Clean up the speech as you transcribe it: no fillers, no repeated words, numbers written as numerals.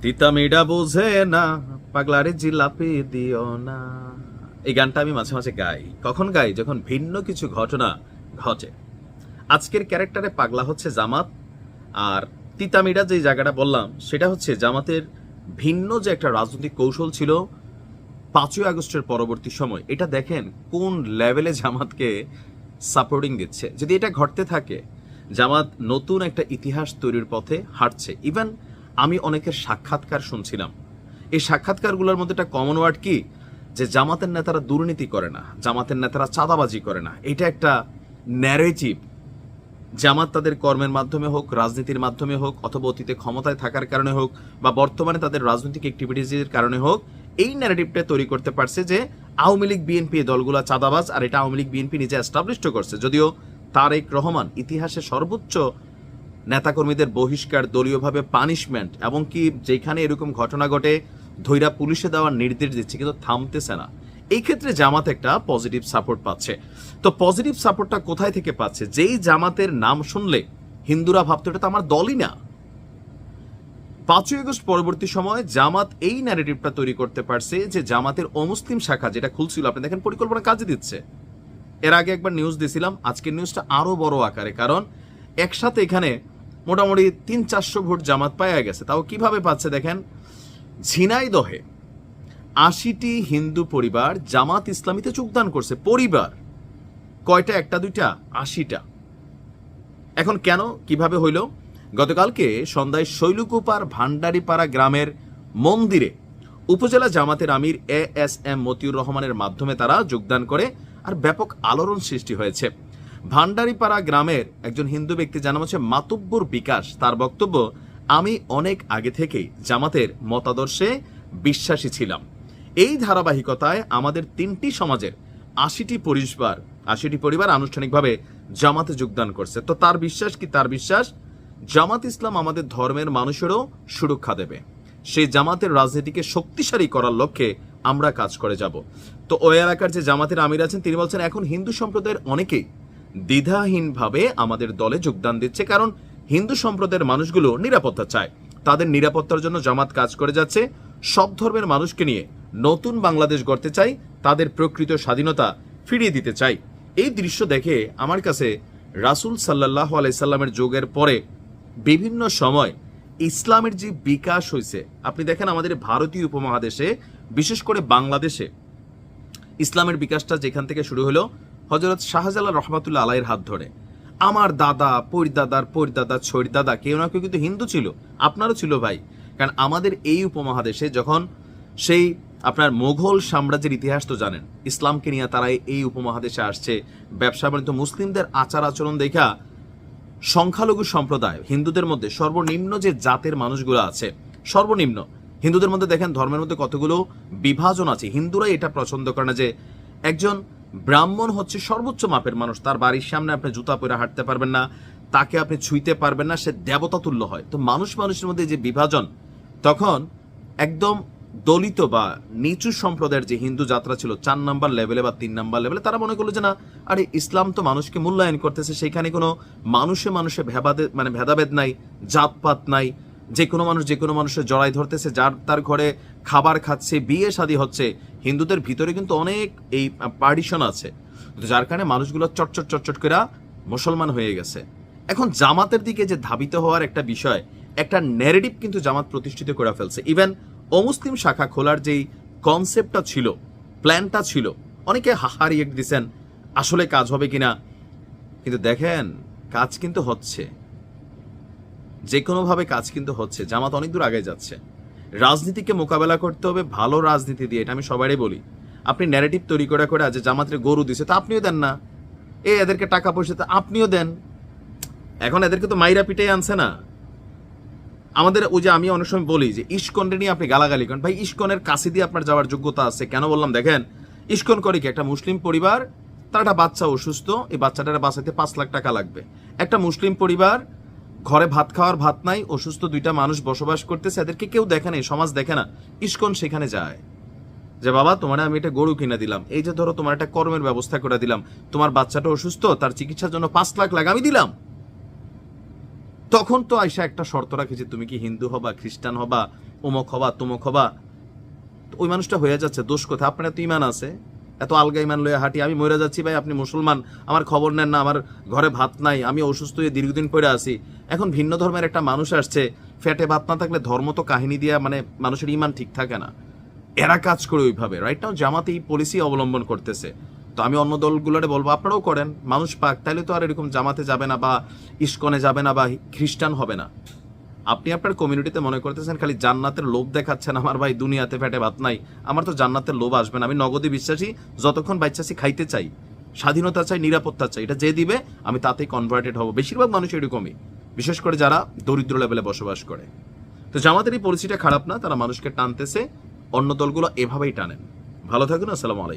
তিতা মিডা বোঝে না, পাগলারে জিলাপি দিও না। এই গানটা আমি মাঝে মাঝে গাই। কখন গাই? যখন ভিন্ন কিছু ঘটনা ঘটে। আজকের ক্যারেক্টারে পাগলা হচ্ছে জামাত, আর তিতা মিডা যে জায়গাটা বললাম সেটা হচ্ছে জামাতের ভিন্ন যে একটা রাজনৈতিক কৌশল ছিল 5ই আগস্টের পরবর্তী সময়। এটা দেখেন কোন লেভেলে জামাতকে সাপোর্টিং দিচ্ছে। যদি এটা ঘটতে থাকে, জামাত নতুন একটা ইতিহাস তৈরির পথে হাঁটছে। ইভেন আমি অনেকের সাক্ষাৎকার শুনছিলাম, এই সাক্ষাৎকারগুলোর মধ্যে একটা কমন ওয়ার্ড কি, যে জামাতের নেতারা দুর্নীতি করে না, জামাতের নেতারা চাঁদাবাজি করে না। এটা একটা ন্যারেটিভ জামাত তাদের কর্মের মাধ্যমে হোক, রাজনীতির মাধ্যমে হোক, অথবা অতীতে ক্ষমতায় থাকার কারণে হোক, বা বর্তমানে তাদের রাজনৈতিক অ্যাক্টিভিটিজের কারণে হোক, এই ন্যারেটিভটা তৈরি করতে পারছে যে আওয়ামী লীগ বিএনপি দলগুলো চাঁদাবাজ, আর এটা আওয়ামী লীগ বিএনপি নিজে এস্টাবলিশড করছে। যদিও তারেক রহমান ইতিহাসে সর্বোচ্চ নেতাকর্মীদের বহিষ্কার, দলীয়ভাবে পানিশমেন্ট, এবং কি যেখানে এরকম ঘটনা ঘটে ধৈরা পুলিশে দেওয়ার নির্দেশ দিচ্ছে, কিন্তু থামতেছে না। এই ক্ষেত্রে জামাত একটা পজিটিভ সাপোর্ট পাচ্ছে। তো পজিটিভ সাপোর্টটা কোথায় থেকে পাচ্ছে? যেই জামাতের নাম শুনলে হিন্দুরা ভাবতো এটা তো আমার দলই না। 5ই আগস্ট পরবর্তী সময় জামাত এই ন্যারেটিভটা তৈরি করতে পারছে যে জামাতের অমুসলিম শাখা যেটা খুলছিল, আপনি দেখেন পরিকল্পনা কাজে দিচ্ছে। এর আগে একবার নিউজ দিছিলাম, আজকের নিউজটা আরো বড় আকারে, কারণ একসাথে এখানে মোটামুটি 300-400 ভোট জামাত পাওয়া গেছে। তাও কিভাবে পাচ্ছে দেখেন, ঝিনাইদহে 80টি হিন্দু পরিবার জামাত ইসলামীতে যোগদান করছে। পরিবার কয়টা? একটা দুইটা? 80টা। এখন কেন, কিভাবে হইল? গতকালকে সন্ধ্যায় শৈলকুপার ভান্ডারিপাড়া গ্রামের মন্দিরে উপজেলা জামাতের আমির ASM মতিউর রহমানের মাধ্যমে তারা যোগদান করে, আর ব্যাপক আলোড়ন সৃষ্টি হয়েছে। ভান্ডারিপাড়া গ্রামের একজন হিন্দু ব্যক্তি জানা হচ্ছে মাতুব্বর বিকাশ, তার বক্তব্য, আমি অনেক আগে থেকেই জামাতের মতাদর্শে বিশ্বাসী ছিলাম। এই ধারাবাহিকতায় আমাদের 3টি সমাজের 80টি পরিবার আনুষ্ঠানিকভাবে জামাতে যোগদান করছে। তো তার বিশ্বাস কি? তার বিশ্বাস জামাত ইসলাম আমাদের ধর্মের মানুষেরও সুরক্ষা দেবে। সেই জামাতের রাজনীতিকে শক্তিশালী করার লক্ষ্যে আমরা কাজ করে যাব। তো ওই এলাকার যে জামাতের আমির আছেন তিনি বলছেন, এখন হিন্দু সম্প্রদায়ের অনেকেই দ্বিধাহীনভাবে আমাদের দলে যোগদান দিচ্ছে, কারণ হিন্দু সম্প্রদায়ের মানুষগুলো নিরাপত্তা চায়। তাদের নিরাপত্তার জন্য জামাত কাজ করে যাচ্ছে। সব ধর্মের মানুষকে নিয়ে নতুন বাংলাদেশ গড়তে চাই, তাদের প্রকৃত স্বাধীনতা ফিরিয়ে দিতে চাই। এই দৃশ্য দেখে আমার কাছে রাসূল সাল্লাল্লাহু আলাইহি সাল্লামের যুগের পরে বিভিন্ন সময় ইসলামের যে বিকাশ হয়েছে, আপনি দেখেন আমাদের ভারতীয় উপমহাদেশে, বিশেষ করে বাংলাদেশে ইসলামের বিকাশটা যেখান থেকে শুরু হলো হযরত শাহজালাল রহমাতুল্লাহ আলাইহির হাত ধরে। আমার দাদা, পরিদাদার পরিদাদা, ছড়দাদা কেউ না কেউ কিন্তু হিন্দু ছিল, আপনারও ছিল ভাই। কারণ আমাদের এই উপমহাদেশে যখন সেই আপনার মোগল সাম্রাজ্যের ইতিহাস তো জানেন, ইসলামকে নিয়ে তারা এই উপমহাদেশে আসছে, ব্যবসা বাণিজ্য, মুসলিমদের আচার আচরণ দেখা সংখ্যালঘু সম্প্রদায় হিন্দুদের মধ্যে সর্বনিম্ন যে জাতের মানুষগুলো আছে, সর্বনিম্ন হিন্দুদের মধ্যে দেখেন ধর্মের মধ্যে কতগুলো বিভাজন আছে। হিন্দুরাই এটা পছন্দ করে না যে একজন ব্রাহ্মণ হচ্ছে সর্বোচ্চ মাপের মানুষ, তার বাড়ির সামনে আপনি জুতা পরে হাঁটতে পারবেন না, তাকে আপনি ছুঁইতে পারবেন না, সে দেবতা তুল্য হয়। তো মানুষের মধ্যে যে বিভাজন, তখন একদম দলিত বা নিচু সম্প্রদায়ের যে হিন্দু যাত্রা ছিল 4 নাম্বার লেভেলে বা 3 নাম্বার লেভেলে, তারা মনে করলো যে না, আরে ইসলাম তো মানুষকে মূল্যায়ন করতেছে, সেখানে কোনো মানুষে ভেদাভেদ নাই, জাতপাত নাই, যে কোনো মানুষ যে কোনো মানুষের জড়াই ধরতেছে, যার তার ঘরে খাবার খাচ্ছে, বিয়ে শাদী হচ্ছে। হিন্দুদের ভিতরে কিন্তু অনেক এই পার্টিশন আছে, যার কারণে মানুষগুলো চটচট করে মুসলমান হয়ে গেছে। এখন জামাতের দিকে যে ধাবিত হওয়ার একটা বিষয়, একটা ন্যারেটিভ কিন্তু জামাত প্রতিষ্ঠিত করে ফেলছে। ইভেন অমুসলিম শাখা খোলার যেই কনসেপ্টটা ছিল, প্ল্যানটা ছিল, অনেকে হাহারিয়ে দিচ্ছেন আসলে কাজ হবে কিনা, কিন্তু দেখেন কাজ কিন্তু হচ্ছে, যে কোনোভাবে কাজ কিন্তু হচ্ছে। জামাত অনেক দূর আগে যাচ্ছে। রাজনীতিকে মোকাবেলা করতে হবে ভালো রাজনীতি দিয়ে, এটা আমি সবারই বলি। আপনি ন্যারেটিভ তৈরি করে যে জামাতের গরু দিছে, তা আপনিও দেন না, এদেরকে টাকা পয়সা তা আপনিও দেন। এখন এদেরকে তো মাইরা পিটাই আনছে না আমাদের। ওই যে আমি অনেক সময় বলি যে ইস্কনকে নিয়ে আপনি গালাগালি করেন, ভাই ইস্কনের কাছে দিয়ে আপনার যাওয়ার যোগ্যতা আছে। কেন বললাম দেখেন, ইস্কন করে কি, একটা মুসলিম পরিবার, তার একটা বাচ্চা অসুস্থ, এই বাচ্চাটার বাঁচাতে 5 লাখ টাকা লাগবে। একটা মুসলিম পরিবার, ঘরে ভাত খাওয়ার ভাত নাই, অসুস্থ 2টা মানুষ বসবাস করতেছে, এদেরকে কেউ দেখে না, সমাজ দেখে না। ইস্কন সেখানে যায় যে বাবা তোমার আমি একটা গরু কিনে দিলাম, এই যে ধরো তোমার একটা কর্মের ব্যবস্থা করে দিলাম, তোমার বাচ্চাটা অসুস্থ, তার চিকিৎসার জন্য 5 লাখ লাগে, আমি দিলাম। তখন তো আইসা একটা শর্ত রাখে যে তুমি কি হিন্দু হবা, খ্রিস্টান হবা, অমুক হবা তমুক হবা, তো ওই মানুষটা হয়ে যাচ্ছে। দোষ কোথায়? আপনার এত ইমান আছে, এত আলগা ইমান লয়ে হাঁটি, আমি মরে যাচ্ছি ভাই, আপনি মুসলমান, আমার খবর নেন না, আমার ঘরে ভাত নাই, আমি অসুস্থ হয়ে দীর্ঘদিন পরে আছি। এখন ভিন্ন ধর্মের একটা মানুষ আসছে, ফ্যাটে ভাত না থাকলে ধর্ম তো কাহিনী দিয়া মানে মানুষের ইমান ঠিক থাকে না। এরা কাজ করে ওইভাবে। রাইট নাও জামাত এই পলিসি অবলম্বন করতেছে। তো আমি অন্য দলগুলোরে বলবো আপনারাও করেন, মানুষ পাক, তাইলে তো আর এরকম জামাতে যাবে না বা ইস্কনে যাবে না বা খ্রিস্টান হবে না। আপনি আপনার কমিউনিটিতে মনে করতেছেন খালি জান্নাতের লোভ দেখাচ্ছেন, আমার ভাই দুনিয়াতে পেটে ভাত নাই, আমার তো জান্নাতের লোভ আসবে না। আমি নগদে বিশ্বাসী, যতক্ষণ বাচ্চাছি খাইতে চাই, স্বাধীনতা চাই, নিরাপত্তা চাই, এটা যে দিবে আমি তাতেই কনভার্টেড হব। বেশিরভাগ মানুষ এরকমই, বিশেষ করে যারা দরিদ্র লেভেলে বসবাস করে। তো জামাতের এই পলিসিটা খারাপ না, তারা মানুষকে টানতেছে, অন্য দলগুলো এভাবেই টানেন। ভালো থাকুন, আসসালামু আলাইকুম।